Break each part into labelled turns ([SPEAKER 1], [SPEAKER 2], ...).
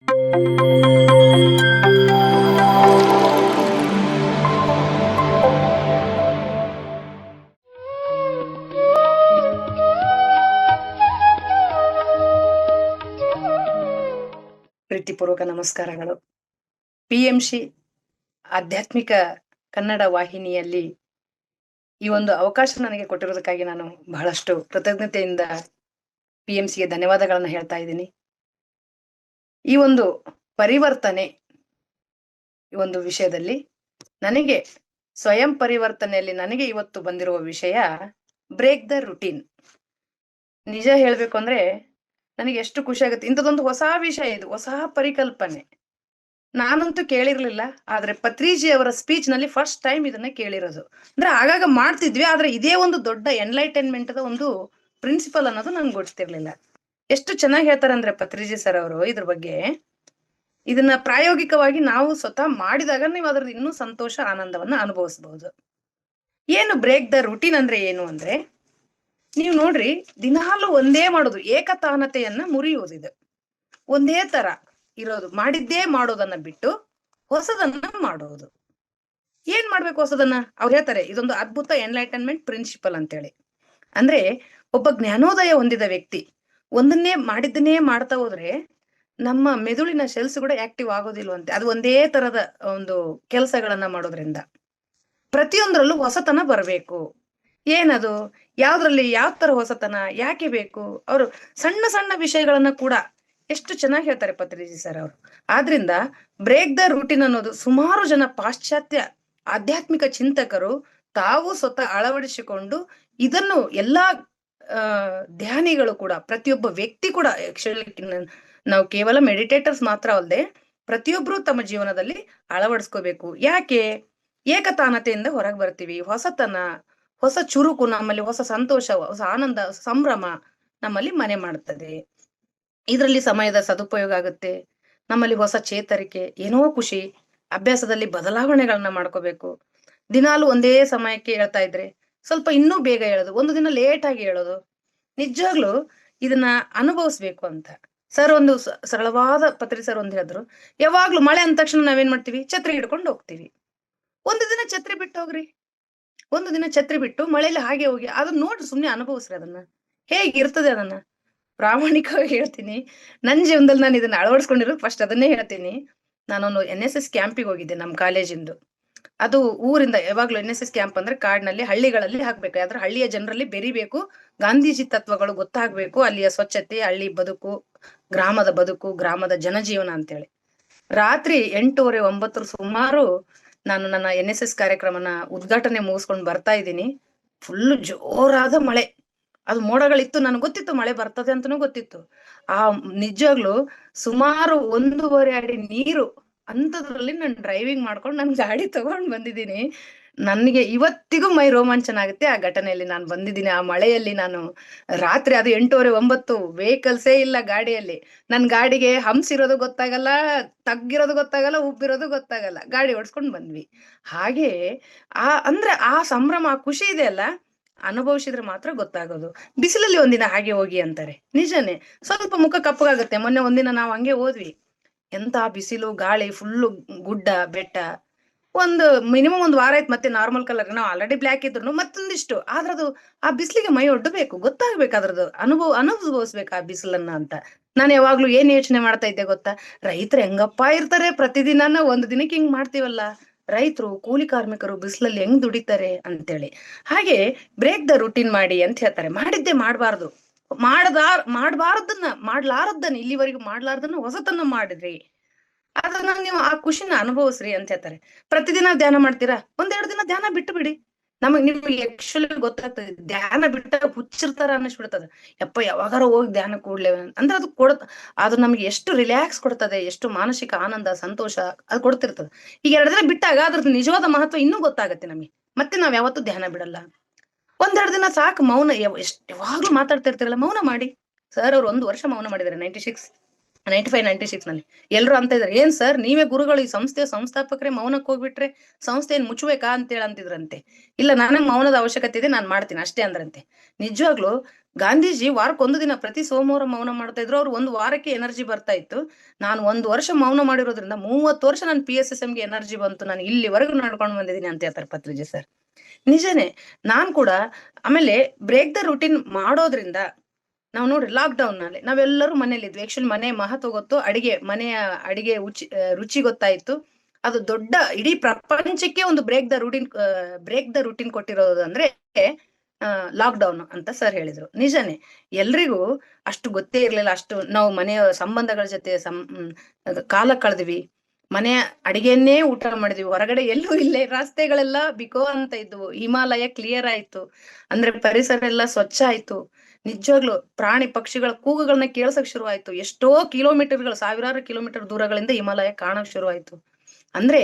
[SPEAKER 1] ಪ್ರೀತಿಪೂರ್ವಕ ನಮಸ್ಕಾರಗಳು. PMC ಆಧ್ಯಾತ್ಮಿಕ ಕನ್ನಡ ವಾಹಿನಿಯಲ್ಲಿ ಈ ಒಂದು ಅವಕಾಶ ನನಗೆ ಕೊಟ್ಟಿರೋದಕ್ಕಾಗಿ ನಾನು ಬಹಳಷ್ಟು ಕೃತಜ್ಞತೆಯಿಂದ PMCಗೆ ಧನ್ಯವಾದಗಳನ್ನ ಹೇಳ್ತಾ ಇದ್ದೀನಿ. ಈ ಒಂದು ಪರಿವರ್ತನೆ ಈ ಒಂದು ವಿಷಯದಲ್ಲಿ ನನಗೆ ಸ್ವಯಂ ಪರಿವರ್ತನೆಯಲ್ಲಿ ನನಗೆ ಇವತ್ತು ಬಂದಿರುವ ವಿಷಯ ಬ್ರೇಕ್ ದ ರುಟೀನ್. ನಿಜ ಹೇಳ್ಬೇಕು ಅಂದ್ರೆ ನನಗೆ ಎಷ್ಟು ಖುಷಿ ಆಗುತ್ತೆ. ಇಂಥದೊಂದು ಹೊಸ ವಿಷಯ, ಇದು ಹೊಸ ಪರಿಕಲ್ಪನೆ. ನಾನಂತೂ ಕೇಳಿರ್ಲಿಲ್ಲ. ಆದ್ರೆ ಪತ್ರಿಜಿ ಅವರ ಸ್ಪೀಚ್ ನಲ್ಲಿ ಫಸ್ಟ್ ಟೈಮ್ ಇದನ್ನ ಕೇಳಿರೋದು. ಅಂದ್ರೆ ಆಗಾಗ ಮಾಡ್ತಿದ್ವಿ, ಆದ್ರೆ ಇದೇ ಒಂದು ದೊಡ್ಡ ಎನ್ಲೈಟೈನ್ಮೆಂಟ್ ಒಂದು ಪ್ರಿನ್ಸಿಪಲ್ ಅನ್ನೋದು ನನ್ಗೆ ಗೊತ್ತಿರ್ಲಿಲ್ಲ. ಎಷ್ಟು ಚೆನ್ನಾಗಿ ಹೇಳ್ತಾರೆ ಅಂದ್ರೆ ಪತ್ರಿಜಿ ಸರ್ ಅವರು ಇದ್ರ ಬಗ್ಗೆ. ಇದನ್ನ ಪ್ರಾಯೋಗಿಕವಾಗಿ ನಾವು ಸ್ವತಃ ಮಾಡಿದಾಗ ನೀವು ಅದ್ರದ್ದು ಇನ್ನೂ ಸಂತೋಷ ಆನಂದವನ್ನ ಅನುಭವಿಸಬಹುದು. ಏನು ಬ್ರೇಕ್ ದ ರುಟೀನ್ ಅಂದ್ರೆ ಏನು ಅಂದ್ರೆ, ನೀವು ನೋಡ್ರಿ, ದಿನಾಲು ಒಂದೇ ಮಾಡೋದು, ಏಕತಾನತೆಯನ್ನ ಮುರಿಯುವುದಿದೆ. ಒಂದೇ ತರ ಇರೋದು, ಮಾಡಿದ್ದೇ ಮಾಡೋದನ್ನ ಬಿಟ್ಟು ಹೊಸದನ್ನ ಮಾಡೋದು. ಏನ್ ಮಾಡ್ಬೇಕು ಹೊಸದನ್ನ? ಅವ್ರು ಹೇಳ್ತಾರೆ ಇದೊಂದು ಅದ್ಭುತ ಎನ್ಲೈಟನ್ಮೆಂಟ್ ಪ್ರಿನ್ಸಿಪಲ್ ಅಂತೇಳಿ. ಅಂದ್ರೆ ಒಬ್ಬ ಜ್ಞಾನೋದಯ ಹೊಂದಿದ ವ್ಯಕ್ತಿ ಒಂದನ್ನೇ ಮಾಡಿದ್ದನ್ನೇ ಮಾಡ್ತಾ ಹೋದ್ರೆ ನಮ್ಮ ಮೆದುಳಿನ ಸೆಲ್ಸ್ ಕೂಡ ಆಕ್ಟಿವ್ ಆಗೋದಿಲ್ವಂತೆ. ಅದು ಒಂದೇ ತರದ ಒಂದು ಕೆಲಸಗಳನ್ನ ಮಾಡೋದ್ರಿಂದ ಪ್ರತಿಯೊಂದರಲ್ಲೂ ಹೊಸತನ ಬರಬೇಕು. ಏನದು? ಯಾವ್ದ್ರಲ್ಲಿ ಯಾವ ತರ ಹೊಸತನ ಯಾಕೆ ಬೇಕು? ಅವರು ಸಣ್ಣ ಸಣ್ಣ ವಿಷಯಗಳನ್ನ ಕೂಡ ಎಷ್ಟು ಚೆನ್ನಾಗಿ ಹೇಳ್ತಾರೆ ಪತ್ರಿಜಿ ಸರ್ ಅವರು. ಆದ್ರಿಂದ ಬ್ರೇಕ್ ದ ರೂಟೀನ್ ಅನ್ನೋದು ಸುಮಾರು ಜನ ಪಾಶ್ಚಾತ್ಯ ಆಧ್ಯಾತ್ಮಿಕ ಚಿಂತಕರು ತಾವು ಸ್ವತಃ ಅಳವಡಿಸಿಕೊಂಡು ಇದನ್ನು ಎಲ್ಲಾ ಧ್ಯಾನಿಗಳು ಕೂಡ, ಪ್ರತಿಯೊಬ್ಬ ವ್ಯಕ್ತಿ ಕೂಡ, ನಾವು ಕೇವಲ ಮೆಡಿಟೇಟರ್ಸ್ ಮಾತ್ರ ಅಲ್ಲದೆ ಪ್ರತಿಯೊಬ್ರು ತಮ್ಮ ಜೀವನದಲ್ಲಿ ಅಳವಡಿಸ್ಕೋಬೇಕು. ಯಾಕೆ? ಏಕತಾನತೆಯಿಂದ ಹೊರಗೆ ಬರ್ತೀವಿ. ಹೊಸತನ, ಹೊಸ ಚುರುಕು ನಮ್ಮಲ್ಲಿ, ಹೊಸ ಸಂತೋಷ, ಹೊಸ ಆನಂದ, ಸಂಭ್ರಮ ನಮ್ಮಲ್ಲಿ ಮನೆ ಮಾಡ್ತದೆ. ಇದರಲ್ಲಿ ಸಮಯದ ಸದುಪಯೋಗ ಆಗುತ್ತೆ. ನಮ್ಮಲ್ಲಿ ಹೊಸ ಚೇತರಿಕೆ, ಏನೋ ಖುಷಿ, ಅಭ್ಯಾಸದಲ್ಲಿ ಬದಲಾವಣೆಗಳನ್ನ ಮಾಡ್ಕೋಬೇಕು. ದಿನಾಲು ಒಂದೇ ಸಮಯಕ್ಕೆ ಹೇಳ್ತಾ ಇದ್ರೆ ಸ್ವಲ್ಪ ಇನ್ನೂ ಬೇಗ ಹೇಳೋದು, ಒಂದು ದಿನ ಲೇಟ್ ಆಗಿ ಹೇಳೋದು. ನಿಜವಾಗ್ಲು ಇದನ್ನ ಅನುಭವಿಸ್ಬೇಕು ಅಂತ ಸರ್ ಒಂದು ಸರಳವಾದ ಪತ್ರಿ ಸರ್ ಒಂದ್ ಹೇಳಿದ್ರು. ಯಾವಾಗ್ಲೂ ಮಳೆ ಅಂದ ತಕ್ಷಣ ನಾವೇನ್ ಮಾಡ್ತೀವಿ? ಛತ್ರಿ ಹಿಡ್ಕೊಂಡು ಹೋಗ್ತೀವಿ. ಒಂದು ದಿನ ಛತ್ರಿ ಬಿಟ್ಟು ಹೋಗ್ರಿ, ಒಂದು ದಿನ ಛತ್ರಿ ಬಿಟ್ಟು ಮಳೆಯಲ್ಲಿ ಹಾಗೆ ಹೋಗಿ ಅದನ್ನ ನೋಡ್ರಿ, ಸುಮ್ನೆ ಅನುಭವಿಸ್ರಿ ಅದನ್ನ, ಹೇಗಿರ್ತದೆ ಅದನ್ನ. ಪ್ರಾಮಾಣಿಕವಾಗಿ ಹೇಳ್ತೀನಿ, ನನ್ನ ಜೀವನದಲ್ಲಿ ನಾನು ಇದನ್ನ ಅಳವಡಿಸ್ಕೊಂಡಿರೋದು ಫಸ್ಟ್ ಅದನ್ನೇ ಹೇಳ್ತೀನಿ. ನಾನೊಂದು NSS ಕ್ಯಾಂಪಿಗೆ ಹೋಗಿದ್ದೆ ನಮ್ಮ ಕಾಲೇಜಿಂದು. ಅದು ಊರಿಂದ ಯಾವಾಗ್ಲೂ NSS ಕ್ಯಾಂಪ್ ಅಂದ್ರೆ ಕಾಡಿನಲ್ಲಿ ಹಳ್ಳಿಗಳಲ್ಲಿ ಹಾಕ್ಬೇಕು. ಯಾವ್ದ್ರ ಹಳ್ಳಿಯ ಜನರಲ್ಲಿ ಬೆರಿಬೇಕು, ಗಾಂಧೀಜಿ ತತ್ವಗಳು ಗೊತ್ತಾಗ್ಬೇಕು, ಅಲ್ಲಿಯ ಸ್ವಚ್ಛತೆ, ಹಳ್ಳಿ ಬದುಕು, ಗ್ರಾಮದ ಬದುಕು, ಗ್ರಾಮದ ಜನಜೀವನ ಅಂತೇಳಿ. ರಾತ್ರಿ 8:30 9 ಸುಮಾರು ನಾನು ನನ್ನ NSS ಕಾರ್ಯಕ್ರಮನ ಉದ್ಘಾಟನೆ ಮುಗಿಸ್ಕೊಂಡು ಬರ್ತಾ ಇದ್ದೀನಿ. ಫುಲ್ ಜೋರಾದ ಮಳೆ, ಅದು ಮೋಡಗಳಿತ್ತು. ನನಗೆ ಗೊತ್ತಿತ್ತು ಮಳೆ ಬರ್ತದೆ ಅಂತನೂ ಗೊತ್ತಿತ್ತು. ಆ ನಿಜವಾಗ್ಲು ಸುಮಾರು 1.5 ಅಡಿ ನೀರು ಅಂತದ್ರಲ್ಲಿ ನಾನು ಡ್ರೈವಿಂಗ್ ಮಾಡ್ಕೊಂಡು ನನ್ ಗಾಡಿ ತಗೊಂಡ್ ಬಂದಿದ್ದೀನಿ. ನನ್ಗೆ ಇವತ್ತಿಗೂ ಮೈ ರೋಮಾಂಚನ ಆಗುತ್ತೆ ಆ ಘಟನೆಯಲ್ಲಿ ನಾನು ಬಂದಿದ್ದೀನಿ. ಆ ಮಳೆಯಲ್ಲಿ ನಾನು ರಾತ್ರಿ ಅದು 8:30 9 ವೆಹಿಕಲ್ಸೇ ಇಲ್ಲ ಗಾಡಿಯಲ್ಲಿ. ನನ್ ಗಾಡಿಗೆ ಹಂಪ್ಸ್ ಇರೋದು ಗೊತ್ತಾಗಲ್ಲ, ತಗ್ಗಿರೋದು ಗೊತ್ತಾಗಲ್ಲ, ಉಬ್ಬಿರೋದು ಗೊತ್ತಾಗಲ್ಲ, ಗಾಡಿ ಓಡಿಸ್ಕೊಂಡ್ ಬಂದ್ವಿ. ಹಾಗೆ ಅಂದ್ರೆ ಆ ಸಂಭ್ರಮ, ಆ ಖುಷಿ ಇದೆ ಅಲ್ಲ, ಅನುಭವಿಸಿದ್ರೆ ಮಾತ್ರ ಗೊತ್ತಾಗೋದು. ಬಿಸಿಲಲ್ಲಿ ಒಂದಿನ ಹಾಗೆ ಹೋಗಿ ಅಂತಾರೆ, ನಿಜನೇ. ಸ್ವಲ್ಪ ಮುಖ ಕಪ್ಪಗಾಗುತ್ತೆ. ಮೊನ್ನೆ ಒಂದಿನ ನಾವು ಹಂಗೆ ಹೋದ್ವಿ, ಎಂತ ಬಿಸಿಲು, ಗಾಳಿ, ಫುಲ್ಲು ಗುಡ್ಡ ಬೆಟ್ಟ. ಒಂದು ಮಿನಿಮಮ್ 1 ವಾರ ಆಯ್ತು ಮತ್ತೆ ನಾರ್ಮಲ್ ಕಲರ್. ನಾವು ಆಲ್ರೆಡಿ ಬ್ಲ್ಯಾಕ್ ಇದ್ರು ಮತ್ತೊಂದಿಷ್ಟು, ಆದ್ರೆ ಅದು ಆ ಬಿಸಿಲಿಗೆ ಮೈ ಒಡ್ಡಬೇಕು, ಗೊತ್ತಾಗ್ಬೇಕು ಅದ್ರದ್ದು ಅನುಭವಿಸ್ಬೇಕು ಆ ಬಿಸಿಲನ್ನ ಅಂತ. ನಾನು ಯಾವಾಗ್ಲೂ ಏನ್ ಯೋಚನೆ ಮಾಡ್ತಾ ಇದ್ದೆ ಗೊತ್ತಾ? ರೈತರು ಹೆಂಗಪ್ಪ ಇರ್ತಾರೆ, ಪ್ರತಿದಿನ ಒಂದು ದಿನಕ್ಕೆ ಹಿಂಗ್ ಮಾಡ್ತೀವಲ್ಲ, ರೈತರು, ಕೂಲಿ ಕಾರ್ಮಿಕರು ಬಿಸಿಲಲ್ಲಿ ಹೆಂಗ್ ದುಡಿತಾರೆ ಅಂತೇಳಿ. ಹಾಗೆ ಬ್ರೇಕ್ ದ ರುಟೀನ್ ಮಾಡಿ ಅಂತ ಹೇಳ್ತಾರೆ. ಮಾಡಿದ್ದೆ ಮಾಡ್ಬಾರ್ದು, ಮಾಡ್ಲಾರದನ್ನ ಇಲ್ಲಿವರೆಗೂ ಮಾಡ್ಲಾರ್ದನ್ನ ಹೊಸತನ್ನ ಮಾಡಿದ್ರಿ, ಅದನ್ನ ನೀವು ಆ ಖುಷಿನ ಅನುಭವಿಸ್ರಿ ಅಂತ ಹೇಳ್ತಾರೆ. ಪ್ರತಿದಿನ ಧ್ಯಾನ ಮಾಡ್ತೀರಾ? 1-2 ದಿನ ಧ್ಯಾನ ಬಿಟ್ಟು ಬಿಡಿ. ನಿಮ್ಗೆ ಆಕ್ಚುಲಿ ಗೊತ್ತಾಗ್ತದೆ, ಧ್ಯಾನ ಬಿಟ್ಟ ಹುಚ್ಚಿರ್ತಾರ ಅನ್ನಿಸ್ಬಿಡ್ತದೆ. ಯಪ್ಪ ಯಾವಾಗಾರ ಹೋಗಿ ಧ್ಯಾನ ಕೂಡ್ಲೆ ಅಂದ್ರೆ ಅದು ಅದು ನಮ್ಗೆ ಎಷ್ಟು ರಿಲ್ಯಾಕ್ಸ್ ಕೊಡ್ತದೆ, ಎಷ್ಟು ಮಾನಸಿಕ ಆನಂದ, ಸಂತೋಷ ಅದು ಕೊಡ್ತಿರ್ತದೆ. ಈಗ 2 ದಿನ ಬಿಟ್ಟಾಗ ಅದ್ರದ್ದು ನಿಜವಾದ ಮಹತ್ವ ಇನ್ನೂ ಗೊತ್ತಾಗತ್ತೆ ನಮಗೆ. ಮತ್ತೆ ನಾವ್ ಯಾವತ್ತೂ ಧ್ಯಾನ ಬಿಡಲ್ಲ. 1-2 ದಿನ ಸಾಕು. ಮೌನ ಯಾವಾಗ್ಲೂ ಮಾತಾಡ್ತಾ ಇರ್ತಿರಲ್ಲ, ಮೌನ ಮಾಡಿ. ಸರ್ ಅವ್ರು 1 ವರ್ಷ ಮೌನ ಮಾಡಿದ್ದಾರೆ, 96. 95, 96 ನಲ್ಲಿ ಎಲ್ರು ಅಂತ ಇದಾರೆ, ಏನ್ ಸರ್ ನೀವೇ ಗುರುಗಳು, ಈ ಸಂಸ್ಥೆಯ ಸಂಸ್ಥಾಪಕರೇ ಮೌನಕ್ಕೆ ಹೋಗ್ಬಿಟ್ರೆ ಸಂಸ್ಥೆ ಏನ್ ಮುಚ್ಚಬೇಕಾ ಅಂತ ಹೇಳಿ ಅಂತಿದ್ರಂತೆ. ಇಲ್ಲ, ನನಗ್ ಮೌನದ ಅವಶ್ಯಕತೆ ಇದೆ, ನಾನ್ ಮಾಡ್ತೀನಿ ಅಷ್ಟೇ ಅಂದ್ರಂತೆ. ನಿಜವಾಗ್ಲು ಗಾಂಧೀಜಿ ವಾರಕ್ಕೊಂದು ದಿನ ಪ್ರತಿ ಸೋಮವಾರ ಮೌನ ಮಾಡ್ತಾ ಇದ್ರು. ಅವ್ರು ಒಂದು ವಾರಕ್ಕೆ ಎನರ್ಜಿ ಬರ್ತಾ ಇತ್ತು. ನಾನು 1 ವರ್ಷ ಮೌನ ಮಾಡಿರೋದ್ರಿಂದ 30 ವರ್ಷ ನಾನು PSSM ಗೆ ಎನರ್ಜಿ ಬಂತು, ನಾನು ಇಲ್ಲಿವರೆಗೂ ನಡ್ಕೊಂಡು ಬಂದಿದ್ದೀನಿ ಅಂತ ಹೇಳ್ತಾರೆ ಪತ್ರಿಜಿ ಸರ್. ನಿಜನೇ. ನಾನ್ ಕೂಡ ಆಮೇಲೆ ಬ್ರೇಕ್ ದ ರೂಟೀನ್ ಮಾಡೋದ್ರಿಂದ ನಾವು ನೋಡ್ರಿ ಲಾಕ್ ಡೌನ್ ನಲ್ಲಿ ನಾವೆಲ್ಲರೂ ಮನೇಲಿ ಇದ್ವಿ. ಆಕ್ಚುಲಿ ಮನೆ ಮಹತ್ವ ಗೊತ್ತು, ಮನೆಯ ಅಡಿಗೆ ರುಚಿ ಗೊತ್ತಾಯ್ತು. ಅದು ದೊಡ್ಡ ಇಡೀ ಪ್ರಪಂಚಕ್ಕೆ ಒಂದು ಬ್ರೇಕ್ ದ ರೂಟೀನ್ ಕೊಟ್ಟಿರೋದು ಅಂದ್ರೆ ಲಾಕ್ ಡೌನ್ ಅಂತ ಸರ್ ಹೇಳಿದ್ರು. ನಿಜನೇ, ಎಲ್ರಿಗೂ ಅಷ್ಟು ಗೊತ್ತೇ ಇರ್ಲಿಲ್ಲ. ಅಷ್ಟು ನಾವು ಮನೆಯ ಸಂಬಂಧಗಳ ಜೊತೆ ಕಾಲ ಕಳೆದ್ವಿ, ಮನೆಯ ಅಡಿಗೆಯನ್ನೇ ಊಟ ಮಾಡಿದ್ವಿ, ಹೊರಗಡೆ ಎಲ್ಲೂ ಇಲ್ಲೇ, ರಸ್ತೆಗಳೆಲ್ಲ ಬಿಕೋ ಅಂತ ಇದ್ವು, ಹಿಮಾಲಯ ಕ್ಲಿಯರ್ ಆಯ್ತು, ಅಂದ್ರೆ ಪರಿಸರ ಎಲ್ಲ ಸ್ವಚ್ಛ ಆಯ್ತು. ನಿಜವಾಗ್ಲು ಪ್ರಾಣಿ ಪಕ್ಷಿಗಳ ಕೂಗುಗಳನ್ನ ಕೇಳ್ಸಕ್ ಶುರು ಆಯ್ತು. ಎಷ್ಟೋ ಕಿಲೋಮೀಟರ್ಗಳು, ಸಾವಿರಾರು ಕಿಲೋಮೀಟರ್ ದೂರಗಳಿಂದ ಹಿಮಾಲಯ ಕಾಣಕ್ ಶುರು ಆಯ್ತು. ಅಂದ್ರೆ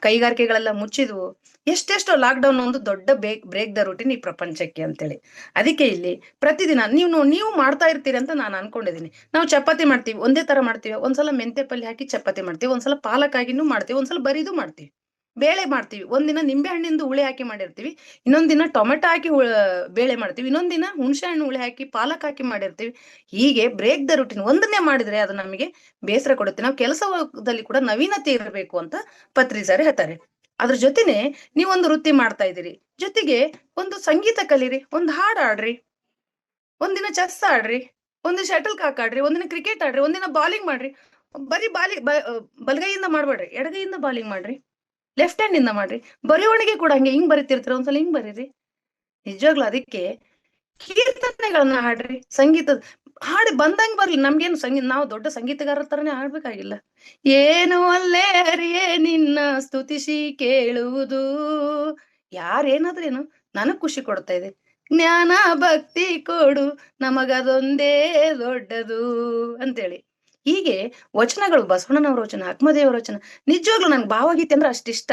[SPEAKER 1] ಕೈಗಾರಿಕೆಗಳೆಲ್ಲ ಮುಚ್ಚಿದ್ವು. ಎಷ್ಟೆಷ್ಟೋ ಲಾಕ್ ಡೌನ್ ಒಂದು ದೊಡ್ಡ ಬ್ರೇಕ್ ದ ರೂಟೀನ್ ಈ ಪ್ರಪಂಚಕ್ಕೆ ಅಂತೇಳಿ. ಅದಕ್ಕೆ ಇಲ್ಲಿ ಪ್ರತಿದಿನ ನೀವು ಮಾಡ್ತಾ ಇರ್ತೀರಿ ಅಂತ ನಾನು ಅನ್ಕೊಂಡಿದೀನಿ. ನಾವು ಚಪಾತಿ ಮಾಡ್ತೀವಿ, ಒಂದೇ ತರ ಮಾಡ್ತೀವಿ. ಒಂದ್ಸಲ ಮೆಂತೆ ಪಲ್ಯ ಹಾಕಿ ಚಪಾತಿ ಮಾಡ್ತೀವಿ, ಒಂದ್ಸಲ ಪಾಲಕ್ ಆಗಿನೂ ಮಾಡ್ತೀವಿ, ಒಂದ್ಸಲ ಬರೀದು ಮಾಡ್ತೀವಿ. ಬೇಳೆ ಮಾಡ್ತೀವಿ, ಒಂದಿನ ನಿಂಬೆ ಹಣ್ಣಿಂದು ಹುಳಿ ಹಾಕಿ ಮಾಡಿರ್ತೀವಿ, ಇನ್ನೊಂದ್ ದಿನ ಟೊಮೆಟೊ ಹಾಕಿ ಬೇಳೆ ಮಾಡ್ತೀವಿ, ಇನ್ನೊಂದ್ ದಿನ ಹುಣಸೆ ಹಣ್ಣು ಹುಳಿ ಹಾಕಿ ಪಾಲಕ್ ಹಾಕಿ ಮಾಡಿರ್ತೀವಿ. ಹೀಗೆ ಬ್ರೇಕ್ ದ ರೂಟೀನ್ ಒಂದನ್ನೇ ಮಾಡಿದ್ರೆ ಅದು ನಮಗೆ ಬೇಸರ ಕೊಡುತ್ತೆ. ನಾವು ಕೆಲಸದಲ್ಲಿ ಕೂಡ ನವೀನತೆ ಇರಬೇಕು ಅಂತ ಪತ್ರಿ ಸರ್ ಹೇಳ್ತಾರೆ. ಅದ್ರ ಜೊತೆನೆ ನೀವೊಂದು ವೃತ್ತಿ ಮಾಡ್ತಾ ಇದ್ದೀರಿ, ಜೊತೆಗೆ ಒಂದು ಸಂಗೀತ ಕಲೀರಿ, ಒಂದು ಹಾಡು ಆಡ್ರಿ, ಒಂದಿನ ಚೆಸ್ ಆಡ್ರಿ, ಒಂದಿನ ಶಟಲ್ ಕಾಕ್ ಆಡ್ರಿ, ಒಂದಿನ ಕ್ರಿಕೆಟ್ ಆಡ್ರಿ, ಒಂದಿನ ಬಾಲಿಂಗ್ ಮಾಡ್ರಿ. ಬರೀ ಬಲಗೈಯಿಂದ ಮಾಡ್ಬೇಡ್ರಿ, ಎಡಗೈಯಿಂದ ಬಾಲಿಂಗ್ ಮಾಡ್ರಿ, ಲೆಫ್ಟ್ ಹ್ಯಾಂಡ್ ಇಂದ ಮಾಡ್ರಿ. ಬರೆವಣಿಗೆ ಕೂಡ ಹಂಗೆ ಹಿಂಗ್ ಬರೀತಿರ್ತೀರ, ಒಂದ್ಸಲ ಹಿಂಗ್ ಬರೀರಿ. ನಿಜವಾಗ್ಲು ಅದಕ್ಕೆ ಕೀರ್ತನೆಗಳನ್ನ ಹಾಡ್ರಿ. ಸಂಗೀತದ ಹಾಡಿ ಬಂದಂಗ್ ಬರ್ಲಿ, ನಮ್ಗೇನು ನಾವು ದೊಡ್ಡ ಸಂಗೀತಗಾರರ ತರನೇ ಹಾಡ್ಬೇಕಾಗಿಲ್ಲ. ಏನು ಅಲ್ಲೇ ಹರಿಯೇ ನಿನ್ನ ಸ್ತುತಿಸಿ ಕೇಳುವುದು, ಯಾರೇನಾದ್ರೇನು ನನಗ್ ಖುಷಿ ಕೊಡ್ತಾ ಇದೆ. ಜ್ಞಾನ ಭಕ್ತಿ ಕೊಡು ನಮಗದೊಂದೇ ದೊಡ್ಡದು ಅಂತೇಳಿ. ಹೀಗೆ ವಚನಗಳು, ಬಸವಣ್ಣನವರ ವಚನ, ಅಕ್ಮದೇವರ ವಚನ, ನಿಜವಾಗ್ಲು ನನ್ಗೆ ಭಾವಗೀತೆ ಅಂದ್ರೆ ಅಷ್ಟಿಷ್ಟ.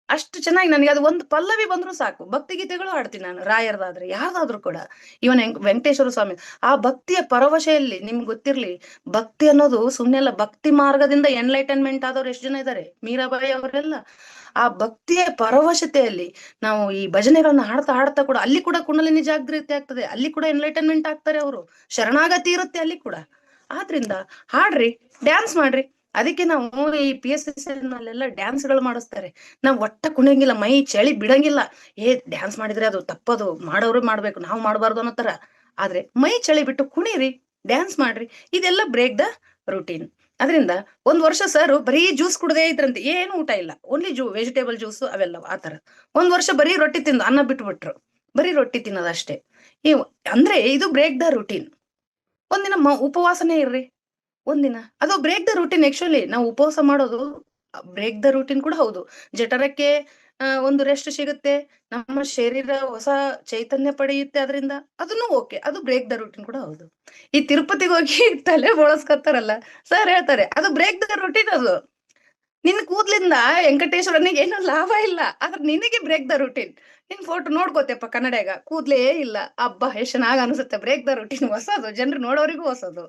[SPEAKER 1] ಅಷ್ಟು ಚೆನ್ನಾಗಿ ನನಗೆ ಅದು ಒಂದು ಪಲ್ಲವಿ ಬಂದ್ರು ಸಾಕು. ಭಕ್ತಿ ಗೀತೆಗಳು ಹಾಡ್ತೀನಿ ನಾನು, ರಾಯರದಾದ್ರೆ ಯಾವ್ದಾದ್ರು ಕೂಡ. ಇವನ್ ವೆಂಕಟೇಶ್ವರ ಸ್ವಾಮಿ ಆ ಭಕ್ತಿಯ ಪರವಶೆಯಲ್ಲಿ ನಿಮ್ಗೆ ಗೊತ್ತಿರ್ಲಿ, ಭಕ್ತಿ ಅನ್ನೋದು ಸುಮ್ನೆ ಅಲ್ಲ. ಭಕ್ತಿ ಮಾರ್ಗದಿಂದ ಎನ್ಲೈಟನ್ಮೆಂಟ್ ಆದವ್ರು ಎಷ್ಟು ಜನ ಇದ್ದಾರೆ, ಮೀರಾಬಾಯಿ ಅವರೆಲ್ಲ. ಆ ಭಕ್ತಿಯ ಪರವಶತೆಯಲ್ಲಿ ನಾವು ಈ ಭಜನೆಗಳನ್ನ ಹಾಡ್ತಾ ಹಾಡ್ತಾ ಕೂಡ ಅಲ್ಲಿ ಕೂಡ ಕುಂಡಲಿನಿ ಜಾಗೃತಿ ಆಗ್ತದೆ, ಅಲ್ಲಿ ಕೂಡ ಎನ್ಲೈಟನ್ಮೆಂಟ್ ಆಗ್ತಾರೆ ಅವರು, ಶರಣಾಗತಿ ಇರುತ್ತೆ ಅಲ್ಲಿ ಕೂಡ. ಆದ್ರಿಂದ ಹಾಡ್ರಿ, ಡ್ಯಾನ್ಸ್ ಮಾಡ್ರಿ. ಅದಕ್ಕೆ ನಾವು ಈ PSSL ನಲ್ಲೆಲ್ಲ ಡ್ಯಾನ್ಸ್ ಗಳು ಮಾಡಿಸ್ತಾರೆ. ನಾವ್ ಒಟ್ಟ ಕುಣಿಯಂಗಿಲ್ಲ, ಮೈ ಚಳಿ ಬಿಡಂಗಿಲ್ಲ. ಡ್ಯಾನ್ಸ್ ಮಾಡಿದ್ರೆ ಅದು ತಪ್ಪದು, ಮಾಡೋರು ಮಾಡ್ಬೇಕು, ನಾವು ಮಾಡಬಾರ್ದು ಅನ್ನೋ ತರ. ಆದ್ರೆ ಮೈ ಚಳಿ ಬಿಟ್ಟು ಕುಣೀರಿ, ಡ್ಯಾನ್ಸ್ ಮಾಡ್ರಿ. ಇದೆಲ್ಲ ಬ್ರೇಕ್ ದ ರೂಟೀನ್. ಅದರಿಂದ 1 ವರ್ಷ ಸರ್ ಬರೀ ಜ್ಯೂಸ್ ಕುಡದೇ ಇದ್ರಂತೆ, ಏನು ಊಟ ಇಲ್ಲ, ಓನ್ಲಿ ವೆಜಿಟೇಬಲ್ ಜ್ಯೂಸ್ ಅವೆಲ್ಲ ಆತರ. 1 ವರ್ಷ ಬರೀ ರೊಟ್ಟಿ ತಿಂದು ಅನ್ನ ಬಿಟ್ಬಿಟ್ರು, ಬರೀ ರೊಟ್ಟಿ ತಿನ್ನೋದಷ್ಟೇ. ಈ ಅಂದ್ರೆ ಇದು ಬ್ರೇಕ್ ದ ರೂಟೀನ್. ಒಂದಿನ ಉಪವಾಸನೆ ಇರ್ರಿ, ಒಂದಿನ. ಅದು ಬ್ರೇಕ್ ದ ರೂಟೀನ್. ಆಕ್ಚುಲಿ ನಾವು ಉಪವಾಸ ಮಾಡೋದು ಬ್ರೇಕ್ ದ ರೂಟೀನ್ ಕೂಡ ಹೌದು. ಜಠರಕ್ಕೆ ಒಂದು ರೆಸ್ಟ್ ಸಿಗುತ್ತೆ, ನಮ್ಮ ಶರೀರ ಹೊಸ ಚೈತನ್ಯ ಪಡೆಯುತ್ತೆ ಅದರಿಂದ, ಅದನ್ನು ಓಕೆ, ಅದು ಬ್ರೇಕ್ ದ ರೂಟೀನ್ ಕೂಡ ಹೌದು. ಈ ತಿರುಪತಿಗೆ ಹೋಗಿ ತಲೆ ಬೋಳಸ್ಕೊತಾರಲ್ಲ ಸರ್, ಹೇಳ್ತಾರೆ ಅದು ಬ್ರೇಕ್ ದ ರೂಟೀನ್. ಅದು ನಿನ್ ಕೂದ್ಲಿಂದ ವೆಂಕಟೇಶ್ವರನಿಗೆ ಏನು ಲಾಭ ಇಲ್ಲ, ಆದ್ರೆ ನಿನಗೆ ಬ್ರೇಕ್ ದ ರೂಟೀನ್. ನಿನ್ ಫೋಟೋ ನೋಡ್ಕೋತೆಪ್ಪ ಕನ್ನಡಿಗ, ಕೂದ್ಲೇ ಇಲ್ಲ, ಹಬ್ಬ ಎಷ್ಟು ಚೆನ್ನಾಗ್ ಅನ್ಸುತ್ತೆ. ಬ್ರೇಕ್ ದ ರೂಟೀನ್ ಹೊಸದು, ಜನರು ನೋಡೋರಿಗೂ ಹೊಸದು,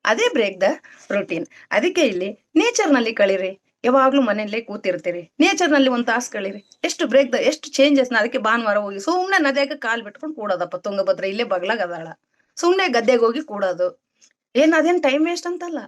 [SPEAKER 1] ಅದೇ ಬ್ರೇಕ್ ದ ರೂಟೀನ್. ಅದಕ್ಕೆ ಇಲ್ಲಿ ನೇಚರ್ ನಲ್ಲಿ ಕಳೀರಿ. ಯಾವಾಗ್ಲೂ ಮನೆಯಲ್ಲೇ ಕೂತಿರ್ತೀರಿ, ನೇಚರ್ ನಲ್ಲಿ ಒಂದ್ ತಾಸು ಕಳೀರಿ. ಎಷ್ಟು ಚೇಂಜಸ್. ಅದಕ್ಕೆ ಭಾನುವಾರ ಹೋಗಿ ಸುಮ್ನೆ ನದಿಯಾಗ ಕಾಲ್ ಬಿಟ್ಕೊಂಡು ಕೂಡೋದಪ್ಪ, ತುಂಗಭದ್ರ ಇಲ್ಲೇ ಬಗ್ಲಾಗ ಅದಾಳ, ಸುಮ್ನೆ ಗದ್ದೆಗೆ ಹೋಗಿ ಕೂಡೋದು. ಅದೇನ್ ಟೈಮ್ ವೇಸ್ಟ್ ಅಂತಲ್ಲ,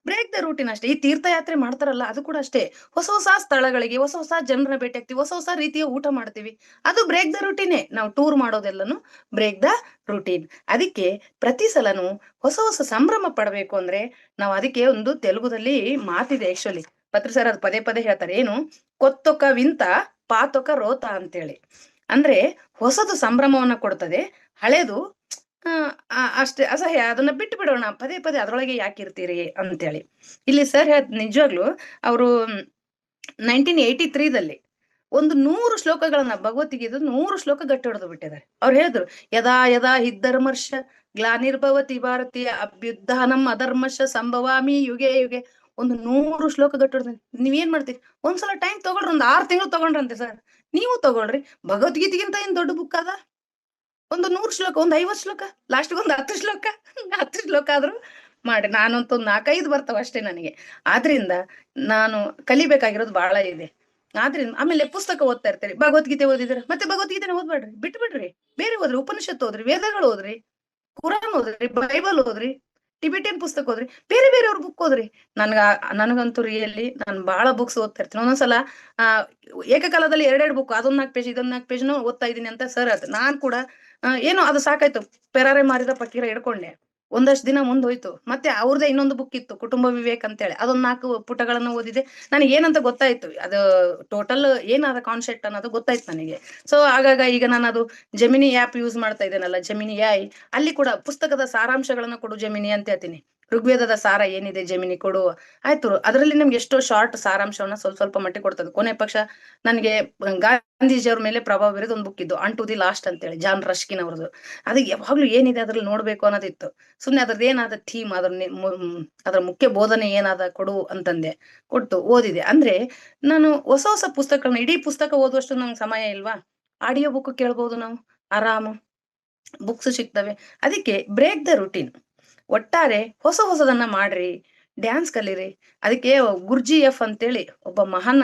[SPEAKER 1] ಬ್ರೇಕ್ ದ ರೂಟೀನ್ ಅಷ್ಟೇ. ಈ ತೀರ್ಥಯಾತ್ರೆ ಮಾಡ್ತಾರಲ್ಲ, ಅದು ಕೂಡ ಅಷ್ಟೇ. ಹೊಸ ಹೊಸ ಸ್ಥಳಗಳಿಗೆ, ಹೊಸ ಹೊಸ ಜನರ ಭೇಟಿ ಆಗ್ತೀವಿ, ಹೊಸ ಹೊಸ ರೀತಿಯ ಊಟ ಮಾಡ್ತೀವಿ, ಅದು ಬ್ರೇಕ್ ದ ರೂಟೀನೇ. ನಾವು ಟೂರ್ ಮಾಡೋದೆಲ್ಲನು ಬ್ರೇಕ್ ದ ರೂಟೀನ್. ಅದಕ್ಕೆ ಪ್ರತಿ ಸಲನು ಹೊಸ ಹೊಸ ಸಂಭ್ರಮ ಪಡಬೇಕು ಅಂದ್ರೆ ನಾವು ಅದಕ್ಕೆ ಒಂದು ತೆಲುಗುದಲ್ಲಿ ಮಾತಿದೆ ಆಕ್ಚುಲಿ, ಪತ್ರ ಸರ್ ಅದು ಪದೇ ಪದೇ ಹೇಳ್ತಾರೆ, ಏನು ಕೊತ್ತೊಕ ವಿಂತ ಪಾತೊಕ ರೋತ ಅಂತೇಳಿ. ಅಂದ್ರೆ ಹೊಸದು ಸಂಭ್ರಮವನ್ನ ಕೊಡ್ತದೆ, ಹಳೇದು ಅಷ್ಟೇ ಅಸಹ್ಯ, ಅದನ್ನ ಬಿಟ್ಟು ಬಿಡೋಣ, ಪದೇ ಪದೇ ಅದ್ರೊಳಗೆ ಯಾಕಿರ್ತೀರಿ ಅಂತೇಳಿ. ಇಲ್ಲಿ ಸರ್ ನಿಜವಾಗ್ಲು ಅವರು 1983ದಲ್ಲಿ ಒಂದು 100 ಶ್ಲೋಕಗಳನ್ನ, ಭಗವದ್ಗೀತೆ 100 ಶ್ಲೋಕ ಗಟ್ಟಿ ಹೊಡೆದು ಬಿಟ್ಟಿದ್ದಾರೆ. ಅವ್ರು ಹೇಳಿದ್ರು, ಯದಾ ಯದಾ ಹಿದ್ದರ್ಮರ್ಷ ಗ್ಲಾನಿರ್ಭವತಿ ಭಾರತೀಯ ಅಭ್ಯುತ್ಥಾನಂ ಅಧರ್ಮಶ ಸಂಭವಾಮಿ ಯುಗೆ ಯುಗೆ. ಒಂದು 100 ಶ್ಲೋಕ ಗಟ್ಟಿ ಹೊಡೆದ. ನೀವೇನ್ ಮಾಡ್ತೀರಿ, ಒಂದ್ಸಲ ಟೈಮ್ ತಗೊಳ್ರಿ, ಒಂದು 6 ತಿಂಗಳು ತಗೊಂಡ್ರಂತೆ ಸರ್. ನೀವು ತಗೊಳ್ರಿ, ಭಗವದ್ಗೀತೆಗಿಂತ ಏನ್ ದೊಡ್ಡ ಬುಕ್ ಅದ. ಒಂದು 100 ಶ್ಲೋಕ, ಒಂದು 50 ಶ್ಲೋಕ, ಲಾಸ್ಟ್ ಒಂದು 10 ಶ್ಲೋಕ, 10 ಶ್ಲೋಕ ಆದ್ರೂ ಮಾಡಿ. ನಾನಂತೂ 4-5 ಬರ್ತಾವ ಅಷ್ಟೇ ನನಗೆ. ಆದ್ರಿಂದ ನಾನು ಕಲಿಬೇಕಾಗಿರೋದು ಬಹಳ ಇದೆ. ಆದ್ರಿಂದ ಆಮೇಲೆ ಪುಸ್ತಕ ಓದ್ತಾ ಇರ್ತೀರಿ. ಭಗವದ್ಗೀತೆ ಓದಿದ್ರೆ ಮತ್ತೆ ಭಗವದ್ಗೀತೆನ ಓದ್ಬೇಡ್ರಿ, ಬಿಟ್ಟು ಬಿಡ್ರಿ. ಬೇರೆ ಓದ್ರಿ, ಉಪನಿಷತ್ ಓದ್ರಿ, ವೇದಗಳು ಓದ್ರಿ, ಕುರಾನ್ ಓದ್ರಿ, ಬೈಬಲ್ ಓದ್ರಿ, ಟಿಬೆಟಿಯನ್ ಪುಸ್ತಕ ಓದ್ರಿ, ಬೇರೆ ಬೇರೆಯವ್ರ ಬುಕ್ ಓದ್ರಿ. ನನಗಂತೂ ರಿಯಲ್ಲಿ ನಾನು ಬಹಳ ಬುಕ್ಸ್ ಓದ್ತಾ ಇರ್ತೀನಿ. ಒಂದೊಂದ್ಸಲ ಆ ಏಕಕಾಲದಲ್ಲಿ 2 ಬುಕ್, ಅದೊಂದ್ 4 ಪೇಜ್ ಇದೊಂದ್ 4 ಪೇಜ್ನು ಓದ್ತಾ ಇದೀನಿ ಅಂತ ಸರ್ ಆಯ್ತು. ನಾನ್ ಕೂಡ ಏನೋ ಅದು ಸಾಕಾಯ್ತು, ಪೆರಾರೆ ಮಾರಿದ ಫಕೀರ ಹಿಡ್ಕೊಂಡೆ. ಒಂದಷ್ಟು ದಿನ ಮುಂದೋಯ್ತು. ಮತ್ತೆ ಅವ್ರದೇ ಇನ್ನೊಂದು ಬುಕ್ ಇತ್ತು, ಕುಟುಂಬ ವಿವೇಕ್ ಅಂತೇಳಿ, ಅದೊಂದ್ 4 ಪುಟಗಳನ್ನ ಓದಿದೆ. ನನಗೆ ಏನಂತ ಗೊತ್ತಾಯ್ತು, ಅದು ಟೋಟಲ್ ಏನಾದ ಕಾನ್ಸೆಪ್ಟ್ ಅನ್ನೋದು ಗೊತ್ತಾಯ್ತು ನನಗೆ. ಸೊ ಆಗಾಗ ಈಗ ನಾನು ಅದು ಜೆಮಿನಿ ಆ್ಯಪ್ ಯೂಸ್ ಮಾಡ್ತಾ ಇದ್ದೇನಲ್ಲ, ಜೆಮಿನಿ AI, ಅಲ್ಲಿ ಕೂಡ ಪುಸ್ತಕದ ಸಾರಾಂಶಗಳನ್ನ ಕೊಡು ಜೆಮಿನಿ ಅಂತ ಹೇಳ್ತೀನಿ. ಋಗ್ವೇದದ ಸಾರ ಏನಿದೆ ಜೆಮಿನಿ ಕೊಡು. ಆಯ್ತು, ಅದರಲ್ಲಿ ನಮ್ಗೆ ಎಷ್ಟೋ ಶಾರ್ಟ್ ಸಾರಾಂಶವನ್ನ ಸ್ವಲ್ಪ ಸ್ವಲ್ಪ ಮಟ್ಟಿಗೆ ಕೊಡ್ತದೆ. ಕೊನೆ ಪಕ್ಷ ನನಗೆ ಗಾಂಧೀಜಿಯವ್ರ ಮೇಲೆ ಪ್ರಭಾವ ಬೀರಿದ ಒಂದು ಬುಕ್ ಇದ್ದು, ಅನ್ ಟು ದಿ ಲಾಸ್ಟ್ ಅಂತೇಳಿ, ಜಾನ್ ರಶ್ಕಿನ್ ಅವ್ರದ್ದು. ಅದಕ್ಕೆ ಯಾವಾಗ್ಲೂ ಏನಿದೆ ಅದ್ರಲ್ಲಿ ನೋಡ್ಬೇಕು ಅನ್ನೋದಿತ್ತು. ಸುಮ್ನೆ ಅದ್ರದ್ದು ಏನಾದ ಥೀಮ್, ಅದ್ರ ಮುಖ್ಯ ಬೋಧನೆ ಏನಾದ ಕೊಡು ಅಂತಂದೆ. ಕೊಟ್ಟು ಓದಿದೆ. ಅಂದ್ರೆ ನಾನು ಹೊಸ ಹೊಸ ಪುಸ್ತಕಗಳನ್ನ, ಇಡೀ ಪುಸ್ತಕ ಓದುವಷ್ಟು ನಂಗೆ ಸಮಯ ಇಲ್ವಾ, ಆಡಿಯೋ ಬುಕ್ ಕೇಳ್ಬೋದು ನಾವು ಆರಾಮು, ಬುಕ್ಸ್ ಸಿಗ್ತವೆ. ಅದಕ್ಕೆ ಬ್ರೇಕ್ ದ ರುಟೀನ್. ಒಟ್ಟಾರೆ ಹೊಸ ಹೊಸದನ್ನ ಮಾಡ್ರಿ, ಡ್ಯಾನ್ಸ್ ಕಲೀರಿ. ಅದಕ್ಕೆ ಗುರ್ಜಿ ಎಫ್ ಅಂತೇಳಿ ಒಬ್ಬ ಮಹಾನ್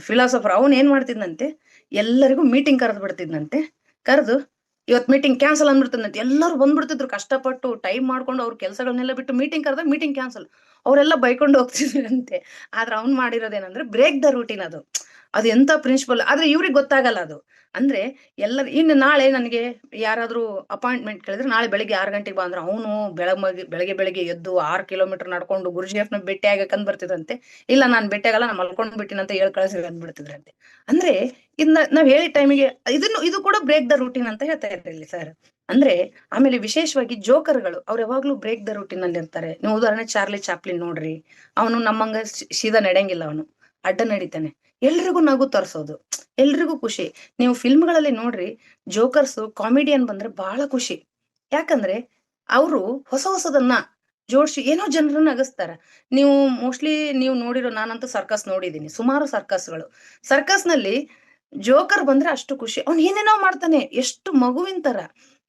[SPEAKER 1] ಫಿಲಾಸಫರ್, ಅವನ್ ಏನ್ ಮಾಡ್ತಿದ್ನಂತೆ, ಎಲ್ಲರಿಗೂ ಮೀಟಿಂಗ್ ಕರೆದು ಬಿಡ್ತಿದ್ನಂತೆ. ಕರೆದು ಇವತ್ ಮೀಟಿಂಗ್ ಕ್ಯಾನ್ಸಲ್ ಅಂದ್ಬಿಡ್ತಿದ್ನಂತೆ. ಎಲ್ಲರೂ ಬಂದ್ಬಿಡ್ತಿದ್ರು ಕಷ್ಟಪಟ್ಟು ಟೈಮ್ ಮಾಡ್ಕೊಂಡು, ಅವ್ರ ಕೆಲಸಗಳನ್ನೆಲ್ಲ ಬಿಟ್ಟು ಮೀಟಿಂಗ್ ಕರೆದಾಗ ಮೀಟಿಂಗ್ ಕ್ಯಾನ್ಸಲ್. ಅವರೆಲ್ಲ ಬೈಕೊಂಡು ಹೋಗ್ತಿದ್ರಂತೆ. ಆದ್ರೆ ಅವ್ನ್ ಮಾಡಿರೋದೇನಂದ್ರೆ ಬ್ರೇಕ್ ದ ರೂಟೀನ್. ಅದು ಎಂತ ಪ್ರಿನ್ಸಿಪಲ್, ಆದ್ರೆ ಇವ್ರಿಗೆ ಗೊತ್ತಾಗಲ್ಲ ಅದು. ಅಂದ್ರೆ ಎಲ್ಲರ ಇನ್ನು ನಾಳೆ ನನಗೆ ಯಾರಾದ್ರೂ ಅಪಾಯಿಂಟ್ಮೆಂಟ್ ಕೇಳಿದ್ರೆ, ನಾಳೆ ಬೆಳಿಗ್ಗೆ 6 ಗಂಟೆಗೆ ಬಾ ಅಂದ್ರೆ, ಅವನು ಬೆಳಗ್ಗೆ ಎದ್ದು 6 ಕಿಲೋಮೀಟರ್ ನಡ್ಕೊಂಡು ಗುರುಜಿಎಫ್ನ ಭೇಟಿ ಆಗಕಂದ್ ಬರ್ತಿದ್ರಂತೆ. ಇಲ್ಲ ನಾನ್ ಭೇಟಿ ಆಗಲ್ಲ, ನಾನು ಮಲ್ಕೊಂಡ್ ಬಿಟ್ಟಿನ ಅಂತ ಹೇಳಿ ಕಳಿಸಿ ಅಂದ್ಬಿಡ್ತಿದ್ರಂತೆ. ಅಂದ್ರೆ ಇನ್ನ ನಾವ್ ಹೇಳಿದ ಟೈಮಿಗೆ ಇದು ಕೂಡ ಬ್ರೇಕ್ ದ ರೂಟೀನ್ ಅಂತ ಹೇಳ್ತಾ ಇರ್ಲಿ ಸರ್. ಅಂದ್ರೆ ಆಮೇಲೆ ವಿಶೇಷವಾಗಿ ಜೋಕರ್ಗಳು, ಅವ್ರು ಯಾವಾಗ್ಲೂ ಬ್ರೇಕ್ ದ ರೂಟೀನ್ ಅಲ್ಲಿ ಇರ್ತಾರೆ. ನೀವು ಉದಾಹರಣೆ ಚಾರ್ಲಿ ಚಾಪ್ಲಿನ್ ನೋಡ್ರಿ, ಅವನು ನಮ್ಮಂಗ ಸೀದಾ ನಡೆಯಂಗಿಲ್ಲ, ಅವನು ಅಡ್ಡ ನಡಿತಾನೆ. ಎಲ್ರಿಗೂ ನಗು ತರ್ಸೋದು, ಎಲ್ರಿಗೂ ಖುಷಿ. ನೀವು ಫಿಲ್ಮ್ಗಳಲ್ಲಿ ನೋಡ್ರಿ, ಜೋಕರ್ಸ್ ಕಾಮಿಡಿಯನ್ ಬಂದ್ರೆ ಬಹಳ ಖುಷಿ. ಯಾಕಂದ್ರೆ ಅವರು ಹೊಸ ಹೊಸದನ್ನ ಜೋಡಿಸಿ ಏನೋ ಜನರನ್ನ ನಗಿಸ್ತಾರ. ನೀವು ಮೋಸ್ಟ್ಲಿ ನೀವು ನೋಡಿರೋ, ನಾನಂತೂ ಸರ್ಕಸ್ ನೋಡಿದೀನಿ, ಸುಮಾರು ಸರ್ಕಸ್ಗಳು. ಸರ್ಕಸ್ ನಲ್ಲಿ ಜೋಕರ್ ಬಂದ್ರೆ ಅಷ್ಟು ಖುಷಿ, ಅವ್ನ್ ಏನೇನೋ ಮಾಡ್ತಾನೆ, ಎಷ್ಟು ಮಗುವಿನ ತರ.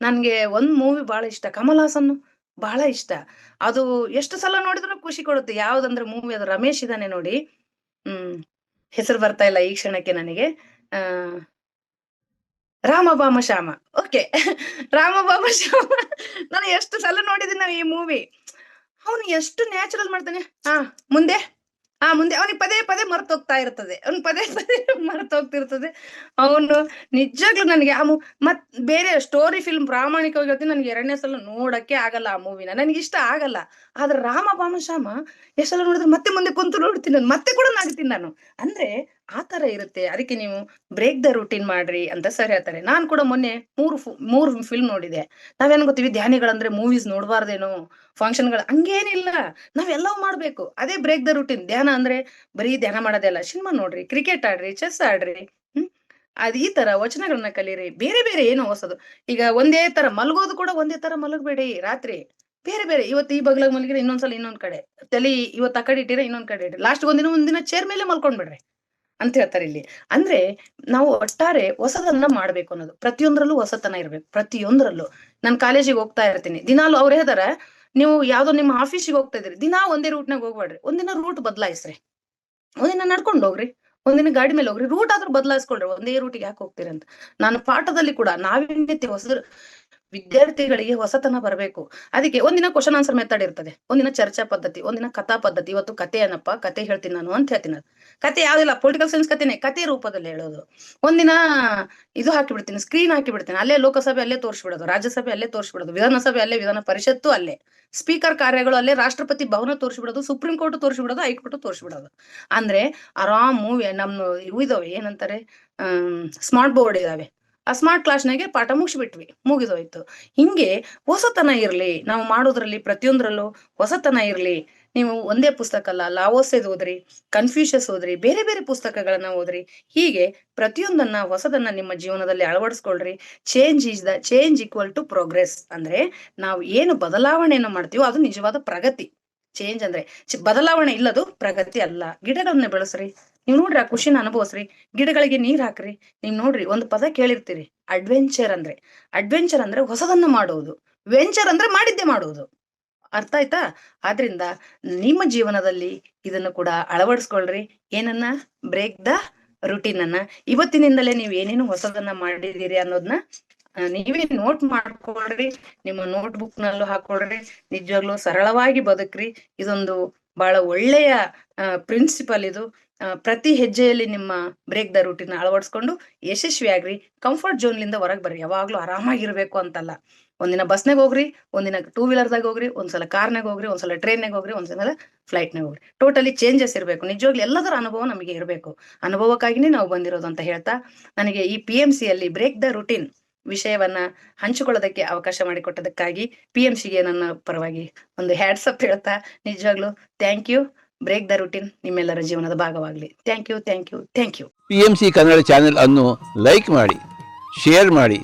[SPEAKER 1] ನನ್ಗೆ ಒಂದ್ ಮೂವಿ ಬಹಳ ಇಷ್ಟ, ಕಮಲ್ ಹಾಸನ್ ಬಹಳ ಇಷ್ಟ. ಅದು ಎಷ್ಟು ಸಲ ನೋಡಿದ್ರು ಖುಷಿ ಕೊಡುತ್ತೆ. ಯಾವ್ದಂದ್ರೆ ಮೂವಿ, ಅದು ರಮೇಶ್ ಇದಾನೆ ನೋಡಿ, ಹ್ಮ್ ಹೆಸರು ಬರ್ತಾ ಇಲ್ಲ ಈ ಕ್ಷಣಕ್ಕೆ ನನಗೆ. ಆ ರಾಮಬಾಮ ಶ್ಯಾಮ. ಓಕೆ. ರಾಮಬಾಮ ಶ್ಯಾಮ ನಾನು ಎಷ್ಟು ಸಲ ನೋಡಿದೀನಿ ನಾವು ಈ ಮೂವಿ. ಅವನು ಎಷ್ಟು ನ್ಯಾಚುರಲ್ ಮಾಡ್ತಾನೆ. ಮುಂದೆ ಮುಂದೆ ಅವನಿಗೆ ಪದೇ ಪದೇ ಮರ್ತೋಗ್ತಾ ಇರ್ತದೆ, ಪದೇ ಪದೇ ಮರ್ತೋಗ್ತಿರ್ತದೆ. ಅವನು ನಿಜಾಗ್ಲೂ ನನಗೆ ಮತ್ ಬೇರೆ ಸ್ಟೋರಿ ಫಿಲ್ಮ್ ಪ್ರಾಮಾಣಿಕವಾಗಿ ಹೇಳ್ತೀನಿ, ನನಗೆ 2ನೇ ಸಲ ನೋಡಕ್ಕೆ ಆಗಲ್ಲ ಆ ಮೂವಿನ, ನನಗೆ ಇಷ್ಟ ಆಗಲ್ಲ. ಆದ್ರೆ ರಾಮಬಾಮ ಶ್ಯಾಮ ಎಷ್ಟೆಲ್ಲ ನೋಡಿದ್ರೆ ಮತ್ತೆ ಮುಂದೆ ಕುಂತು ನೋಡ್ತೀನಿ, ಮತ್ತೆ ಕೂಡ ನಗ್ತೀನಿ ನಾನು. ಅಂದ್ರೆ ಆತರ ಇರುತ್ತೆ. ಅದಕ್ಕೆ ನೀವು ಬ್ರೇಕ್ ದ ರೂಟೀನ್ ಮಾಡ್ರಿ ಅಂತ ಸರ್ ಹೇಳ್ತಾರೆ. ನಾನ್ ಕೂಡ ಮೊನ್ನೆ 3 ಫಿಲ್ಮ್ ನೋಡಿದೆ. ನಾವೇನ್ ಗೊತ್ತೀವಿ, ಧ್ಯಾನಿಗಳಂದ್ರೆ ಮೂವೀಸ್ ನೋಡ್ಬಾರ್ದೇನೋ, ಫಂಕ್ಷನ್ಗಳು, ಹಂಗೇನಿಲ್ಲ, ನಾವೆಲ್ಲವೂ ಮಾಡ್ಬೇಕು. ಅದೇ ಬ್ರೇಕ್ ದ ರೂಟೀನ್. ಧ್ಯಾನ ಅಂದ್ರೆ ಬರೀ ಧ್ಯಾನ ಮಾಡೋದೇ ಅಲ್ಲ, ಸಿನಿಮಾ ನೋಡ್ರಿ, ಕ್ರಿಕೆಟ್ ಆಡ್ರಿ, ಚೆಸ್ ಆಡ್ರಿ, ಈ ತರ ವಚನಗಳನ್ನ ಕಲೀರಿ, ಬೇರೆ ಬೇರೆ ಏನೋ ಹೊಸದು. ಈಗ ಒಂದೇ ತರ ಮಲಗೋದು ಕೂಡ ಒಂದೇ ತರ ಮಲಗಬೇಡಿ ರಾತ್ರಿ. ಬೇರೆ ಬೇರೆ, ಇವತ್ತು ಈ ಬಗ್ಲಾಗ ಮಲಗಿದ್ರೆ ಇನ್ನೊಂದ್ಸಲ ಇನ್ನೊಂದ್ ಕಡೆ, ತಲೆ ಇವತ್ತು ಆ ಕಡೆ ಇಟ್ಟಿರ ಇನ್ನೊಂದ್ ಕಡೆ ಇಡ್ರಿ, ಲಾಸ್ಟ್ ಒಂದಿನ ಚೇರ್ ಮೇಲೆ ಮಲ್ಕೊಂಡ್ಬಿಡ್ರಿ ಅಂತ ಹೇಳ್ತಾರೆ ಇಲ್ಲಿ. ಅಂದ್ರೆ ನಾವು ಒಟ್ಟಾರೆ ಹೊಸದನ್ನ ಮಾಡ್ಬೇಕು ಅನ್ನೋದು, ಪ್ರತಿಯೊಂದ್ರಲ್ಲೂ ಹೊಸತನ ಇರ್ಬೇಕು, ಪ್ರತಿಯೊಂದ್ರಲ್ಲೂ. ನಾನು ಕಾಲೇಜಿಗೆ ಹೋಗ್ತಾ ಇರ್ತೀನಿ ದಿನಾಲು, ಅವ್ರು ಹೇಳ್ದಾರ, ನೀವು ಯಾವ್ದೋ ನಿಮ್ಮ ಆಫೀಸಿಗೆ ಹೋಗ್ತಾ ಇದ್ರಿ, ದಿನಾ ಒಂದೇ ರೂಟ್ನಾಗ ಹೋಗ್ಬೇಡ್ರಿ, ಒಂದಿನ ರೂಟ್ ಬದಲಾಯಿಸ್ರಿ, ಒಂದಿನ ನಡ್ಕೊಂಡು ಹೋಗ್ರಿ, ಒಂದಿನ ಗಾಡಿ ಮೇಲೆ ಹೋಗ್ರಿ, ರೂಟ್ ಆದ್ರೂ ಬದಲಾಯಿಸ್ಕೊಳ್ರಿ, ಒಂದೇ ರೂಟಿಗೆ ಯಾಕೆ ಹೋಗ್ತೀರಿ ಅಂತ. ನಾನು ಪಾಠದಲ್ಲಿ ಕೂಡ ನಾವಿನ್ಯತೆ, ವಿದ್ಯಾರ್ಥಿಗಳಿಗೆ ಹೊಸತನ ಬರಬೇಕು. ಅದಕ್ಕೆ ಒಂದಿನ ಕ್ವಶನ್ ಆನ್ಸರ್ ಮೆಥಡ್ ಇರ್ತದೆ, ಒಂದಿನ ಚರ್ಚಾ ಪದ್ಧತಿ, ಒಂದಿನ ಕಥಾ ಪದ್ಧತಿ. ಇವತ್ತು ಕತೆ ಏನಪ್ಪ, ಕತೆ ಹೇಳ್ತೀನಿ ನಾನು ಅಂತ ಹೇಳ್ತೀನಿ. ಕತೆ ಯಾವ್ದಿಲ್ಲ, ಪೊಲಿಟಿಕಲ್ ಸೈನ್ಸ್ ಕತೆನೆ, ಕತೆ ರೂಪದಲ್ಲಿ ಹೇಳೋದು. ಒಂದಿನ ಇದು ಹಾಕಿ ಬಿಡ್ತೀನಿ, ಸ್ಕ್ರೀನ್ ಹಾಕಿ ಬಿಡ್ತೀನಿ, ಅಲ್ಲೇ ಲೋಕಸಭೆ ಅಲ್ಲೇ ತೋರಿಸ್ಬಿಡೋದು, ರಾಜ್ಯಸಭೆ ಅಲ್ಲೇ ತೋರಿಸ್ಬಿಡೋದು, ವಿಧಾನಸಭೆ ಅಲ್ಲೇ, ವಿಧಾನ ಪರಿಷತ್ತು ಅಲ್ಲೇ, ಸ್ಪೀಕರ್ ಕಾರ್ಯಗಳು ಅಲ್ಲೇ, ರಾಷ್ಟ್ರಪತಿ ಭವನ ತೋರಿಸ್ಬಿಡೋದು, ಸುಪ್ರೀಂ ಕೋರ್ಟ್ ತೋರಿಸ್ಬಿಡೋದು, ಹೈಕೋರ್ಟ್ ತೋರಿಸ್ಬಿಡೋದು. ಅಂದ್ರೆ ಆರಾಮ್ ಮೂವಿ ನಮ್ಮ ಇದಾವೆ, ಏನಂತಾರೆ, ಸ್ಮಾರ್ಟ್ ಬೋರ್ಡ್ ಇದಾವೆ, ಆ ಸ್ಮಾರ್ಟ್ ಕ್ಲಾಸ್ನಾಗೆ ಪಾಠ ಮುಗಿಸ್ಬಿಟ್ವಿ, ಮುಗಿದೋಯ್ತು. ಹಿಂಗೆ ಹೊಸತನ ಇರ್ಲಿ, ನಾವು ಮಾಡೋದ್ರಲ್ಲಿ ಪ್ರತಿಯೊಂದ್ರಲ್ಲೂ ಹೊಸತನ ಇರ್ಲಿ. ನೀವು ಒಂದೇ ಪುಸ್ತಕ ಅಲ್ಲ, ಲಾವೋಸೆದ್ ಓದ್ರಿ, ಕನ್ಫ್ಯೂಷಸ್ ಓದ್ರಿ, ಬೇರೆ ಬೇರೆ ಪುಸ್ತಕಗಳನ್ನ ಓದ್ರಿ. ಹೀಗೆ ಪ್ರತಿಯೊಂದನ್ನ ಹೊಸದನ್ನ ನಿಮ್ಮ ಜೀವನದಲ್ಲಿ ಅಳವಡಿಸ್ಕೊಳ್ರಿ. Change equal to progress. ಅಂದ್ರೆ ನಾವು ಏನು ಬದಲಾವಣೆಯನ್ನು ಮಾಡ್ತೀವೋ ಅದು ನಿಜವಾದ ಪ್ರಗತಿ. ಚೇಂಜ್ ಅಂದ್ರೆ ಬದಲಾವಣೆ ಇಲ್ಲದು ಪ್ರಗತಿ ಅಲ್ಲ. ಗಿಡಗಳನ್ನ ಬೆಳೆಸ್ರಿ, ನೀವ್ ನೋಡ್ರಿ, ಆ ಖುಷಿನ ಅನುಭವಿಸ್ರಿ, ಗಿಡಗಳಿಗೆ ನೀರ್ ಹಾಕ್ರಿ. ನೀವ್ ನೋಡ್ರಿ, ಒಂದು ಪದ ಕೇಳಿರ್ತೀರಿ, ಅಡ್ವೆಂಚರ್ ಅಂದ್ರೆ ಹೊಸದನ್ನ ಮಾಡುವುದು, ವೆಂಚರ್ ಅಂದ್ರೆ ಮಾಡಿದ್ದೆ ಮಾಡುವುದು. ಅರ್ಥ ಆಯ್ತಾ? ಆದ್ರಿಂದ ನಿಮ್ಮ ಜೀವನದಲ್ಲಿ ಇದನ್ನು ಕೂಡ ಅಳವಡಿಸ್ಕೊಳ್ರಿ. ಏನನ್ನ? ಬ್ರೇಕ್ ದ ರುಟೀನ್ ಅನ್ನ. ಇವತ್ತಿನಿಂದಲೇ ನೀವು ಏನೇನು ಹೊಸದನ್ನ ಮಾಡಿದೀರಿ ಅನ್ನೋದನ್ನ ನೀವೇ ನೋಟ್ ಮಾಡ್ಕೊಳ್ರಿ, ನಿಮ್ಮ ನೋಟ್ ಬುಕ್ ನಲ್ಲೂ ಹಾಕೊಳ್ರಿ. ನಿಜವಾಗ್ಲೂ ಸರಳವಾಗಿ ಬದುಕ್ರಿ. ಇದೊಂದು ಬಹಳ ಒಳ್ಳೆಯ ಪ್ರಿನ್ಸಿಪಲ್ ಇದು. ಪ್ರತಿ ಹೆಜ್ಜೆಯಲ್ಲಿ ನಿಮ್ಮ ಬ್ರೇಕ್ ದ ರೂಟೀನ್ ಅಳವಡಿಸ್ಕೊಂಡು ಯಶಸ್ವಿಯಾಗ್ರಿ. ಕಂಫರ್ಟ್ ಝೋನ್ಲಿಂದ ಹೊರಗೆ ಬರ್ರಿ. ಯಾವಾಗ್ಲೂ ಆರಾಮಾಗಿರ್ಬೇಕು ಅಂತಲ್ಲ. ಒಂದಿನ ಬಸ್ನಾಗ ಹೋಗ್ರಿ, ಒಂದಿನ ಟೂ ವೀಲರ್ದಾಗ ಹೋಗ್ರಿ, ಒಂದ್ಸಲ ಕಾರ್ನಾಗ ಹೋಗ್ರಿ, ಒಂದ್ಸಲ ಟ್ರೈನ್ನಾಗ ಹೋಗ್ರಿ, ಒಂದ್ಸಲ ಫ್ಲೈಟ್ನಾಗ ಹೋಗ್ರಿ. ಟೋಟಲಿ ಚೇಂಜಸ್ ಇರಬೇಕು. ನಿಜವಾಗ್ಲೂ ಎಲ್ಲದರ ಅನುಭವ ನಮಗೆ ಇರಬೇಕು. ಅನುಭವಕ್ಕಾಗಿನೇ ನಾವು ಬಂದಿರೋದು ಅಂತ ಹೇಳ್ತಾ, ನನಗೆ ಈ PMC ಯಲ್ಲಿ ಬ್ರೇಕ್ ದ ರೂಟೀನ್ ವಿಷಯವನ್ನ ಹಂಚಿಕೊಳ್ಳೋದಕ್ಕೆ ಅವಕಾಶ ಮಾಡಿಕೊಟ್ಟದಕ್ಕಾಗಿ PMCಗೆ ನನ್ನ ಪರವಾಗಿ ಒಂದು ಹ್ಯಾಟ್ಸಪ್ ಹೇಳ್ತಾ, ನಿಜವಾಗ್ಲೂ thank you. Break the routine ನಿಮ್ಮೆಲ್ಲರ ಜೀವನದ ಭಾಗವಾಗಲಿ. Thank you, thank you, thank you.
[SPEAKER 2] PMC Kannada channel ಅನ್ನು ಲೈಕ್ ಮಾಡಿ, ಶೇರ್ ಮಾಡಿ,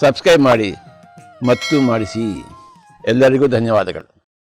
[SPEAKER 2] ಸಬ್ಸ್ಕ್ರೈಬ್ ಮಾಡಿ ಮತ್ತು ಮಾಡಿಸಿ. ಎಲ್ಲರಿಗೂ ಧನ್ಯವಾದಗಳು.